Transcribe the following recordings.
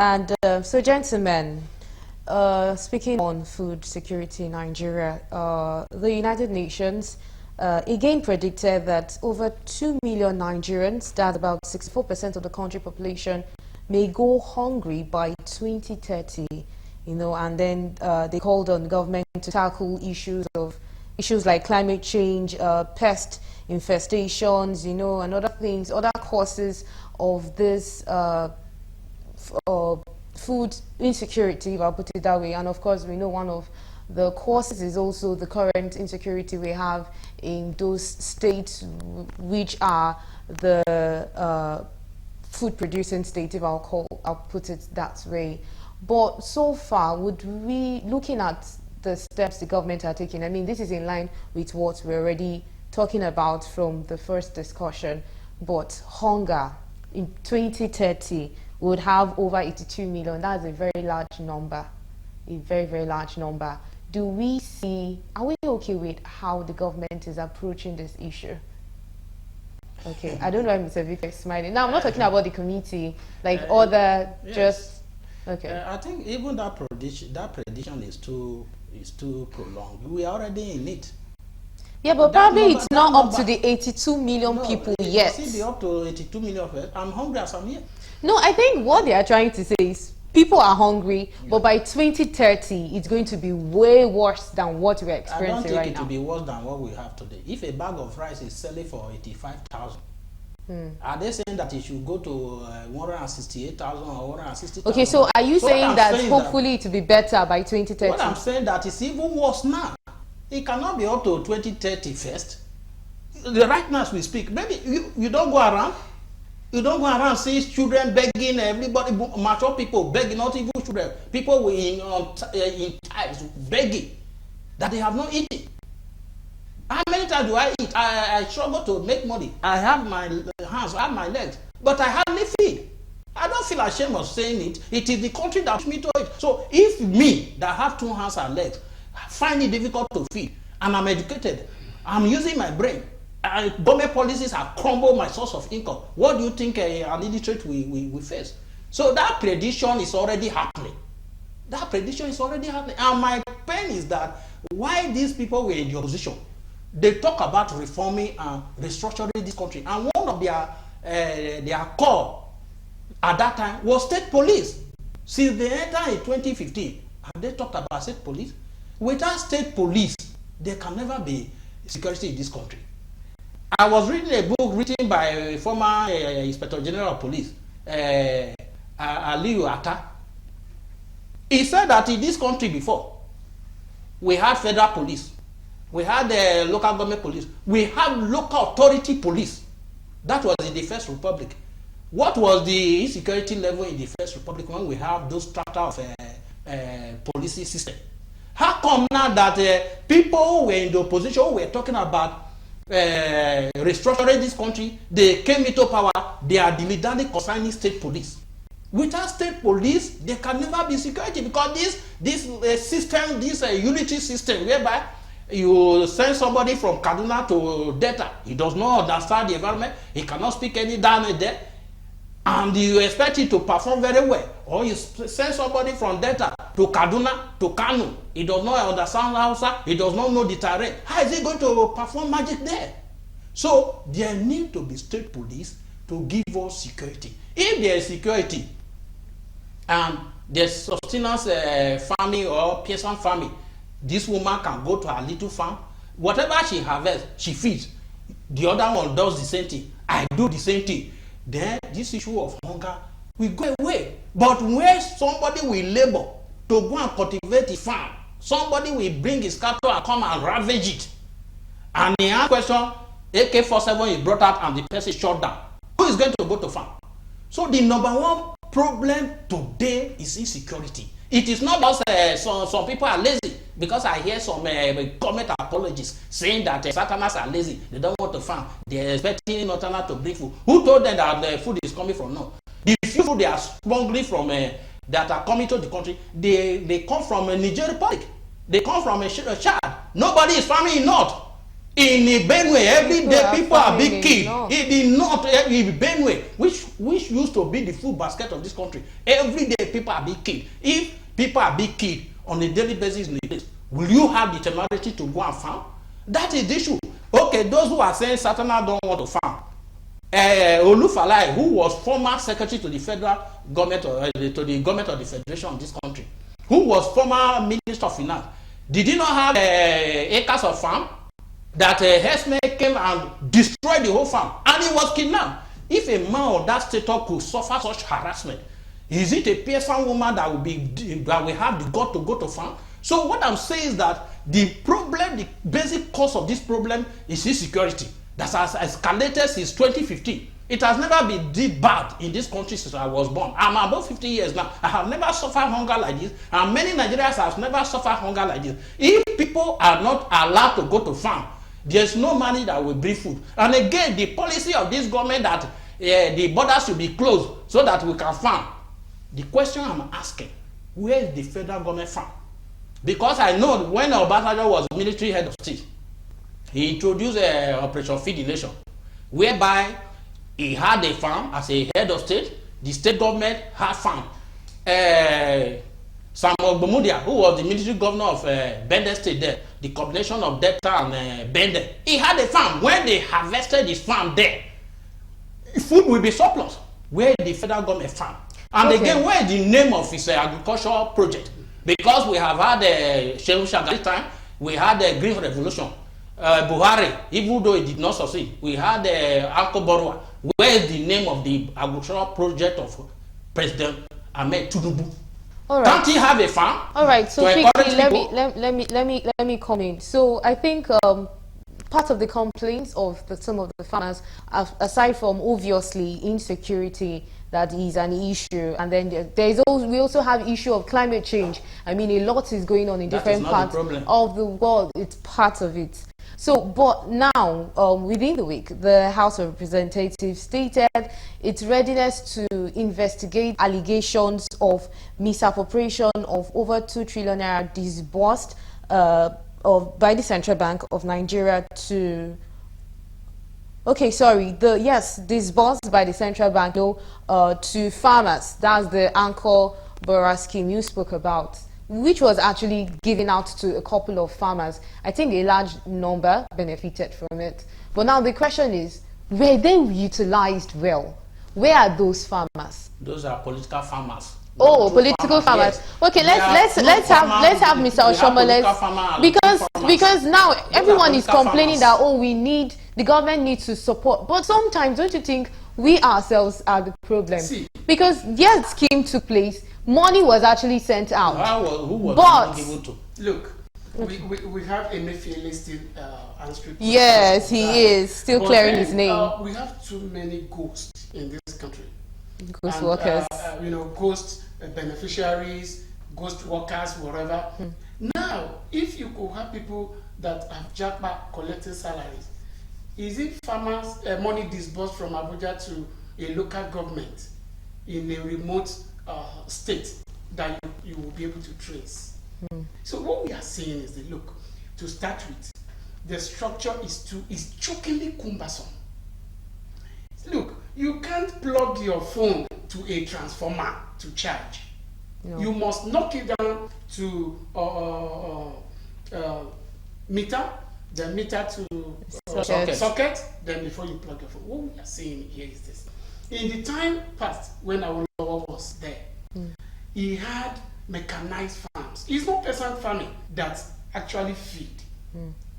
And so, gentlemen, speaking on food security in Nigeria, the United Nations again predicted that over 2 million Nigerians, that's about 64% of the country population, may go hungry by 2030. You know, and then they called on the government to tackle issues like climate change, pest infestations, you know, and other things, other causes of this food insecurity, if I put it that way. And of course, we know one of the causes is also the current insecurity we have in those states which are the food producing states, if I'll put it that way. But so far, looking at the steps the government are taking, I mean, this is in line with what we're already talking about from the first discussion, but hunger in 2030 would have over 82 million. That's a very large number, a very, very large number. Are we okay with how the government is approaching this issue? Okay, I don't know why Mr. Victor is smiling. Now, I'm not talking about the committee, like other, yes. Just, okay. I think even that prediction is too prolonged. We are already in it. Yeah, but probably it's not up to the 82 million people yet. See, the up to 82 million of it. I'm hungry as I'm here. No, I think what they are trying to say is people are hungry, but by 2030, it's going to be way worse than what we're experiencing right now. I don't think it will be worse than what we have today. If a bag of rice is selling for 85,000, are they saying that it should go to 168,000 or 160,000? Okay, so are you saying that hopefully it will be better by 2030? What I'm saying that it's even worse now. It cannot be up to 2030 first. Right now as we speak, maybe you don't go around. You don't go around see children begging, everybody, mature people begging, not even children. People in ties begging that they have not eaten. How many times do I eat? I struggle to make money. I have my hands, I have my legs, but I hardly feed. I don't feel ashamed of saying it. It is the country that pushed me to it. So if me that have 2 hands and legs find it difficult to feed, and I'm educated, I'm using my brain, government policies have crumbled my source of income, what do you think an illiterate we face? So that prediction is already happening. That prediction is already happening. And my pain is that why these people were in the opposition, they talk about reforming and restructuring this country. And one of their core at that time was state police. Since they entered in 2015, have they talked about state police? Without state police, there can never be security in this country. I was reading a book written by a former Inspector General of Police, Aliyu Atta. He said that in this country before, we had federal police, we had local government police, we had local authority police. That was in the First Republic. What was the insecurity level in the First Republic when we have those strata of police system? How come now that people who were in the opposition who were talking about restructuring this country, they came into power, they are diligently concerning state police? Without state police, there can never be security, because this system, this unity system, whereby you send somebody from Kaduna to Delta, he does not understand the environment, he cannot speak any down there, and you expect him to perform very well. Or you send somebody from Delta to Kaduna to Kano, he does not understand Hausa, he does not know the terrain. How is he going to perform magic there? So there need to be state police to give us security. If there is security and there's sustenance farming or peasant farming, this woman can go to her little farm, whatever she harvests, she feeds. The other one does the same thing. I do the same thing. Then this issue of hunger will go away. But when somebody will labor to go and cultivate the farm, somebody will bring his cattle and come and ravage it, and the answer question, AK-47 is brought out and the person is shot down, who is going to go to farm? So the number one problem today is insecurity. It is not just some people are lazy, because I hear some comment apologists saying that Southerners are lazy, they don't want to farm, they're expecting Northerners to bring food. Who told them that the food is coming from North? The few food they are smuggling from that are coming to the country, they come from Niger Republic, they come from Chad. Nobody is farming in North. In Benue, every day people are being killed. It did not in Benue, which used to be the food basket of this country. Every day people are being killed. If people are being killed on a daily basis in the place, will you have the temerity to go and farm? That is the issue. Okay, those who are saying Satana don't want to farm. Olufalai, who was former secretary to the federal government, to the government of the federation of this country, who was former minister of finance, did he not have acres of farm that herdsmen came and destroyed the whole farm, and he was kidnapped? If a man of that status could suffer such harassment, is it a peasant woman that will have the gut to go to farm? So what I'm saying is that the problem, the basic cause of this problem is insecurity that has escalated since 2015. It has never been this bad in this country since I was born. I'm about 50 years now. I have never suffered hunger like this, and many Nigerians have never suffered hunger like this. If people are not allowed to go to farm, there's no money that will bring food. And again, the policy of this government that the borders should be closed so that we can farm. The question I'm asking, where is the federal government farm? Because I know when Obasanjo was military head of state, he introduced Operation Feed the Nation, whereby he had a farm as a head of state. The state government had farm. Samuel Gbomudia, who was the military governor of Bende State there, the combination of Delta and Bende, he had a farm. When they harvested his farm there, food will be surplus. Where the federal government farm? And again, where is the name of his agricultural project? Because we have had Shehu Shagari time, we had the Green Revolution. Buhari, even though it did not succeed, we had Alko Borua. Where is the name of the agricultural project of President Ahmed Tinubu? All right. Can't he have a farm? All right. So quickly, let me comment. So I think part of the complaints of some of the farmers, aside from obviously insecurity, that is an issue, and then we also have issue of climate change. I mean, a lot is going on in different parts of the world. It's part of it. So, but now, within the week, the House of Representatives stated its readiness to investigate allegations of misappropriation of over 2 trillion naira disbursed by the Central Bank of Nigeria to... disbursed by the Central Bank to farmers. That's the Anchor Borrower scheme you spoke about, which was actually given out to a couple of farmers. I think a large number benefited from it. But now the question is, were they utilized well? Where are those farmers? Those are political farmers. Oh, political farmers. Yes. Okay, let's have Mr. Oshomoles, because now everyone is complaining that the government needs to support. But sometimes, don't you think we ourselves are the problem? Because yes, scheme took place, money was actually sent out. Who was given to? Look, we have Emefiele still answering. Yes, he is still clearing his name. We have too many ghosts in this country. Ghost workers. Ghost beneficiaries, ghost workers, whatever. Now, if you could have people that have jackpot collecting salaries, is it farmers money disbursed from Abuja to a local government in a remote state that you will be able to trace? So what we are saying is that, look, to start with, the structure is chokingly cumbersome. Look, you can't plug your phone to a transformer to charge. No. You must knock it down to meter, then meter to socket, then before you plug your phone. What we are saying here is this. In the time past, when our Lord was there, he had mechanized farms. It's not peasant farming that actually feed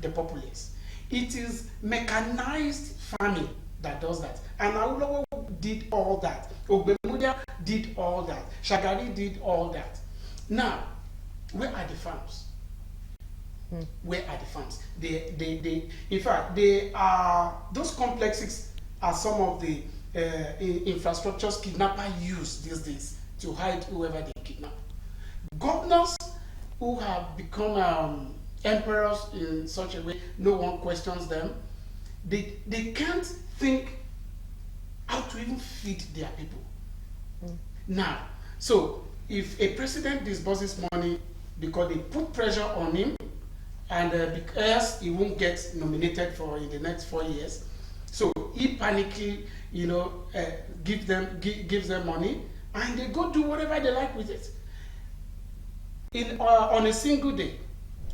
the populace. It is mechanized farming that does that. And Awolowo did all that. Ogbemudia did all that. Shagari did all that. Now, where are the farms? Where are the farms? In fact, they are, those complexes are some of the infrastructures kidnappers use these days to hide whoever they kidnap. Governors who have become emperors in such a way, no one questions them. They can't think how to even feed their people. Now, so if a president disburses money because they put pressure on him and because he won't get nominated for in the next 4 years, so he panically, gives them money, and they go do whatever they like with it. On a single day,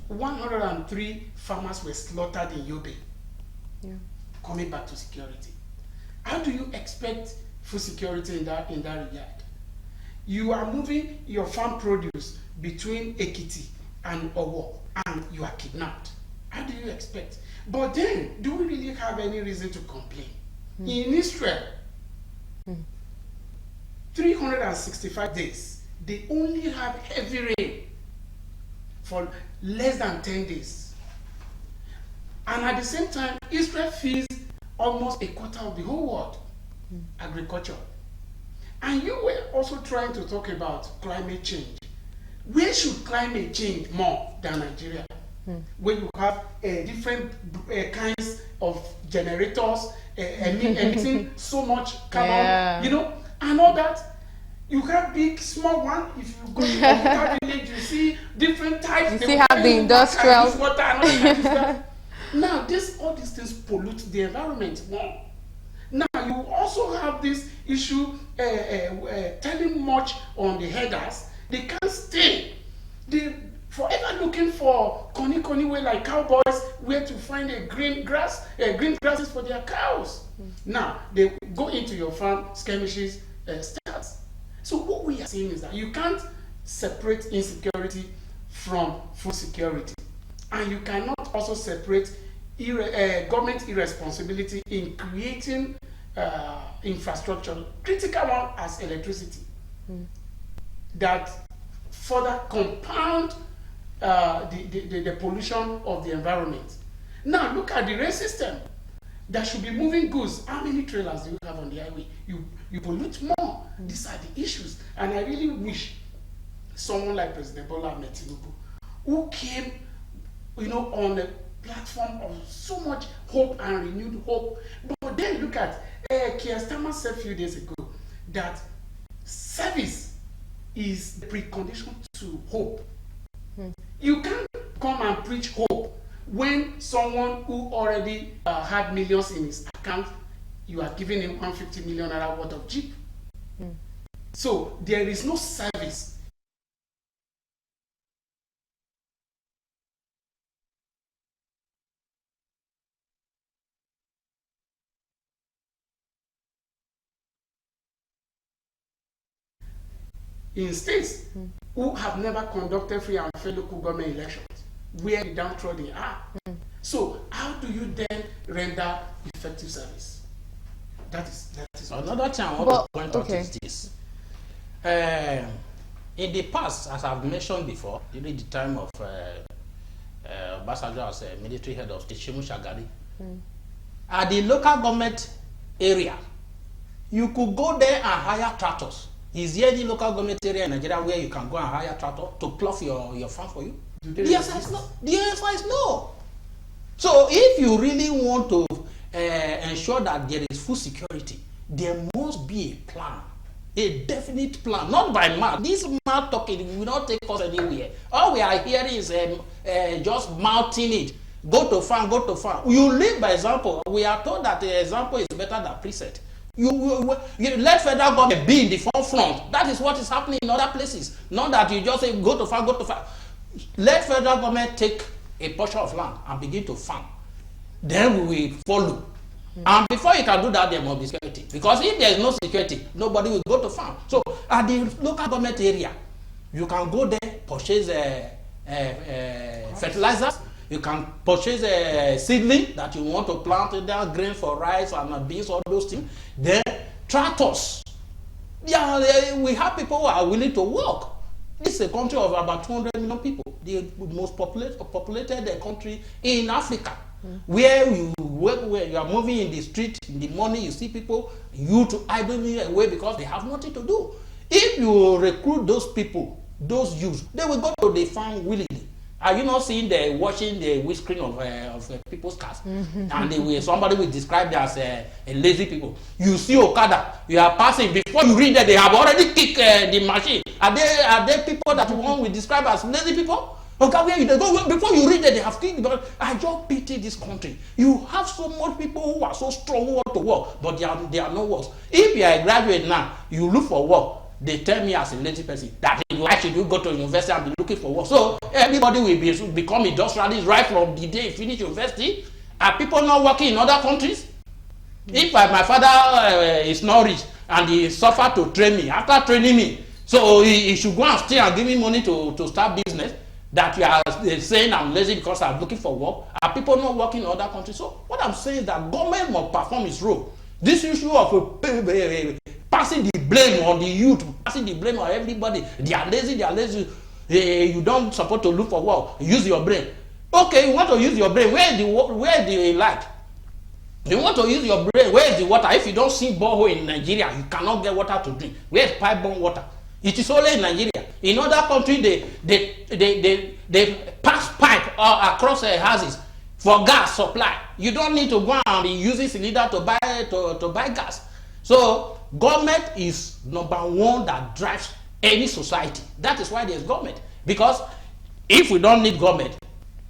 103 farmers were slaughtered in Yobe. Yeah. Coming back to security, how do you expect food security in that regard? You are moving your farm produce between Ekiti and Owo, and you are kidnapped. How do you expect? But then, do we really have any reason to complain? In Israel, 365 days, they only have heavy rain for less than 10 days. And at the same time, Israel feeds almost a quarter of the whole world, agriculture. And you were also trying to talk about climate change. Where should climate change more than Nigeria? Where you have different kinds of generators emitting so much carbon, and all that. You have big, small one. If you go to the village, you see different types. You see how the industrial water and all that kind of stuff. Now, all these things pollute the environment more. Now, you also have this issue telling much on the headers. They can't stay. They forever looking for conny way like cowboys, where to find green grasses for their cows. Now, they go into your farm, skirmishes starts. So what we are saying is that you can't separate insecurity from food security. And you cannot also separate government irresponsibility in creating infrastructure, critical one as electricity, that further compound the pollution of the environment. Now look at the rail system that should be moving goods. How many trailers do you have on the highway? You pollute more. These are the issues. And I really wish someone like President Bola Ahmed Tinubu, who came on a platform of so much hope and renewed hope. But then look at Keir Starmer said a few days ago that service is the precondition to hope. You can't come and preach hope when someone who already had millions in his account, you are giving him 150 million naira worth of Jeep. So there is no service. In states who have never conducted free and fair local government elections, where the downtrodden are. So how do you then render effective service? That is another thing I want to point out is this. In the past, as I've mentioned before, during the time of Obasanjo as a military head of state, Shehu Shagari, at the local government area, you could go there and hire tractors. Is there any local government area in Nigeria where you can go and hire a tractor to plough your farm for you? The answer is no. The answer is no. So if you really want to ensure that there is food security, there must be a plan, a definite plan, not by mouth. This mouth talking will not take us anywhere. All we are hearing is just mouthing it. Go to farm, go to farm. You live by example. We are told that the example is better than precept. You let federal government be in the forefront. That is what is happening in other places. Not that you just say go to farm, go to farm. Let federal government take a portion of land and begin to farm. Then we will follow. And before you can do that, there must be security. Because if there is no security, nobody will go to farm. So at the local government area, you can go there, purchase fertilizers. You can purchase a seedling that you want to plant down, grain for rice and beans, all those things. Then tractors. Yeah, we have people who are willing to work. This is a country of about 200 million people, the most populated country in Africa, where you are moving in the street in the morning, you see people, idling away because they have nothing to do. If you recruit those people, those youths, they will go to the farm willingly. Are you not seeing the watching the windscreen of people's cars? And somebody will describe them as a lazy people. You see Okada, you are passing, before you read that they have already kicked the machine. Are they people that one will describe as lazy people? Okay, where you dey go? Before you reach there, they have killed. But I just pity this country. You have so much people who are so strong who want to work, but they are no works. If you are a graduate now, you look for work. They tell me as a lazy person that why should you go to university and be looking for work? So everybody will become industrialists right from the day you finish university. Are people not working in other countries? If my father is not rich and he suffered to train me, after training me, so he should go and stay and give me money to start business, that you are saying I'm lazy because I'm looking for work. Are people not working in other countries? So what I'm saying is that government must perform its role. This issue of passing the blame on the youth, passing the blame on everybody, they are lazy, you don't support to look for work, use your brain. Okay, you want to use your brain, where is the light? You want to use your brain, where is the water? If you don't sink borehole in Nigeria, you cannot get water to drink. Where is pipe-borne water? It is only in Nigeria. In other countries, they pass pipe across houses for gas supply. You don't need to go and be using cylinder to buy gas. So government is number one that drives any society. That is why there is government. Because if we don't need government,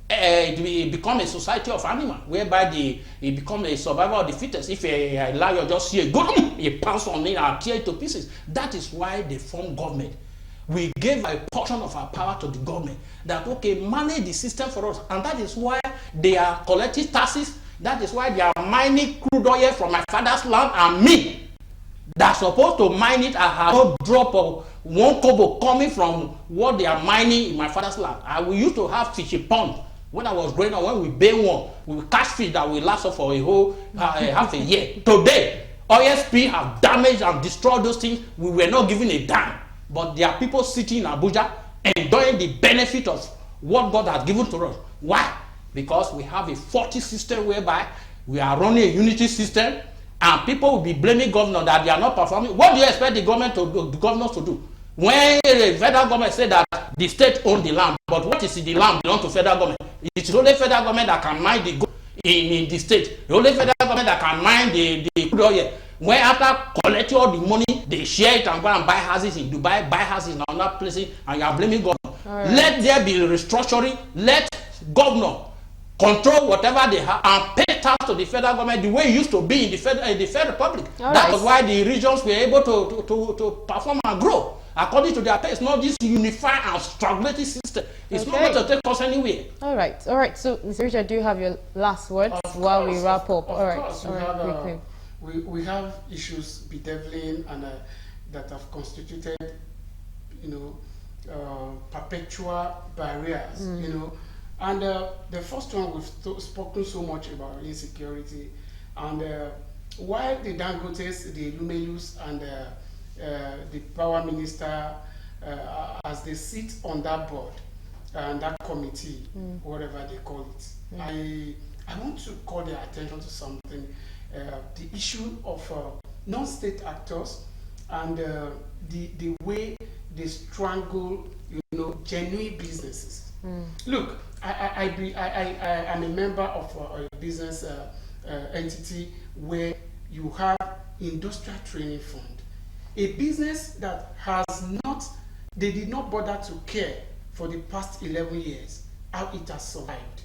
it will become a society of animals, whereby it becomes a survival of the fittest. If a lion just see a goat, he pounce on it and tear it to pieces. That is why they form government. We gave a portion of our power to the government that, okay, manage the system for us. And that is why they are collecting taxes. That is why they are mining crude oil from my father's land and me. That's supposed to mine it. I have no drop of one kobo coming from what they are mining in my father's land. We used to have fishy pond. When I was growing up, when we bail one, we will catch fish that will last us for a whole half a year. Today, OSP have damaged and destroyed those things. We were not given a damn. But there are people sitting in Abuja enjoying the benefit of what God has given to us. Why? Because we have a 40 system whereby we are running a unity system, and people will be blaming governors that they are not performing. What do you expect the governors to do? When the federal government said that the state owns the land, but what is the land belongs to federal government? It is only federal government that can mine the gold in the state. The only federal government that can mine the crude oil. When after collecting all the money, they share it and go and buy houses in Dubai, buy houses in another places, and you are blaming government. Right. Let there be restructuring. Let governor control whatever they have and pay tax to the federal government the way it used to be in the Federal Republic. That was why the regions were able to perform and grow according to their pace. Not this unified and stagnating system. It's not going to take us anywhere. All right. So, Mr. Richard, do you have your last words while we wrap up? All right. We have issues bedeviling and that have constituted, perpetual barriers, And the first one, we've spoken so much about insecurity, and while the Dangotes, the Lumeyus, and the power minister, as they sit on that board and that committee, whatever they call it, I want to call their attention to something. The issue of non-state actors and the way they strangle, genuine businesses. Look, I am a member of a business entity where you have industrial training fund, a business that they did not bother to care for the past 11 years how it has survived.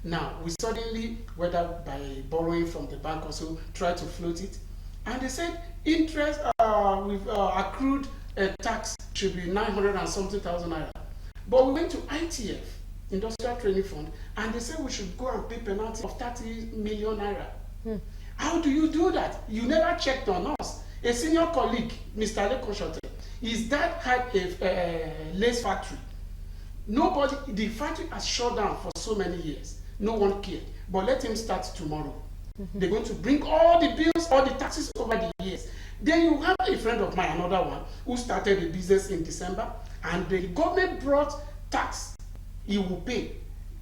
Now, we suddenly, whether by borrowing from the bank or so, try to float it. And they said interest with accrued tax should be 900 and something thousand naira. But we went to ITF, Industrial Training Fund, and they said we should go and pay penalty of 30 million naira. How do you do that? You never checked on us. A senior colleague, Mr. Lekoshote, his dad had a lace factory. The factory has shut down for so many years. No one cared. But let him start tomorrow. They're going to bring all the bills, all the taxes over the years. Then you have a friend of mine, another one, who started a business in December, and the government brought tax he will pay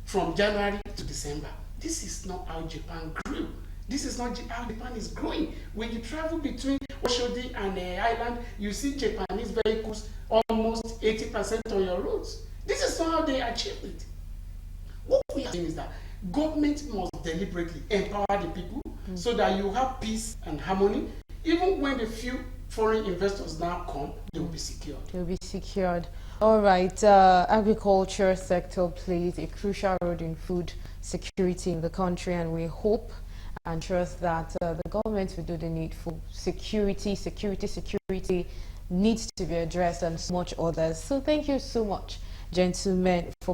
from January to December. This is not how Japan grew. This is not how Japan is growing. When you travel between Oshodi and Island, you see Japanese vehicles almost 80% on your roads. This is not how they achieved it. What we are saying is that government must deliberately empower the people so that you have peace and harmony, even when they feel foreign investors now come, they will be secured. They'll be secured. All right. Agriculture sector plays a crucial role in food security in the country, and we hope and trust that the government will do the needful. Security needs to be addressed, and so much others. So thank you so much, gentlemen, for